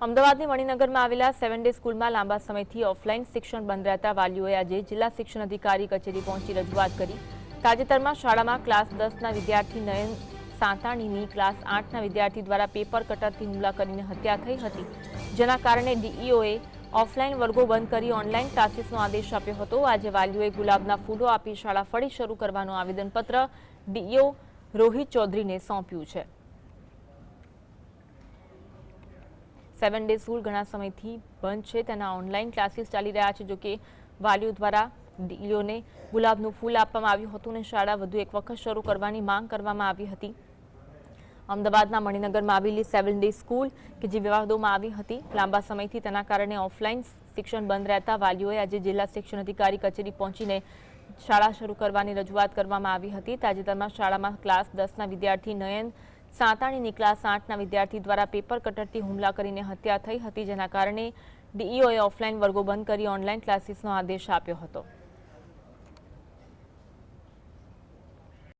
અમદાવાદની મણિનગરમાં આવેલા 7 ડે સ્કૂલમાં લાંબા સમયથી ઓફલાઈન શિક્ષણ બંધ રહેતા વાલીઓએ આજે જિલ્લા શિક્ષણ અધિકારી કચેરી પહોંચી રજૂઆત કરી। તાજેતરમાં શાળામાં ક્લાસ 10ના વિદ્યાર્થી નયન સાંતાણીની ક્લાસ 8ના વિદ્યાર્થી દ્વારા પેપર કટરથી હુમલા કરીને હત્યા થઈ હતી, જેના કારણે ડીઈઓએ ઓફલાઈન વર્ગો બંધ કરી ઓનલાઈન ક્લાસીસનો આદેશ આપ્યો હતો। આજે વાલીઓએ ગુલાબના ફૂલો આપી શાળા ફરી શરૂ કરવાનું આવેદનપત્ર ડીઈઓ રોહિત ચૌધરીને સોંપ્યું છે। 7 ડે સ્કૂલ ઘણા સમયથી બંધ છે, તેના ઓનલાઈન ક્લાસીસ ચાલી રહ્યા છે। જો કે વાલીઓ દ્વારા ડીઈઓને ગુલાબનું ફૂલ આપવામાં આવ્યું હતું અને શાળા વધુ એક વખત શરૂ કરવાની માંગ કરવામાં આવી હતી। અમદાવાદના મણિનગરમાં આવેલી 7 ડે સ્કૂલ કે જે વિવાદોમાં આવી હતી, લાંબા સમયથી તેના કારણે ઓફલાઈન શિક્ષણ બંધ રહેતા વાલીઓએ આજે જિલ્લા શિક્ષણ અધિકારી કચેરી પહોંચીને શાળા શરૂ કરવાની રજૂઆત કરવામાં આવી હતી। તાજેતરમાં શાળામાં ક્લાસ 10ના વિદ્યાર્થી નયન સાંતાણીની ક્લાસ 8ના વિદ્યાર્થી દ્વારા પેપર કટરથી હુમલા કરીને હત્યા થઈ હતી, જેના કારણે ડીઈઓએ ઓફલાઈન વર્ગો બંધ કરી ઓનલાઈન ક્લાસીસનો આદેશ આપ્યો હતો।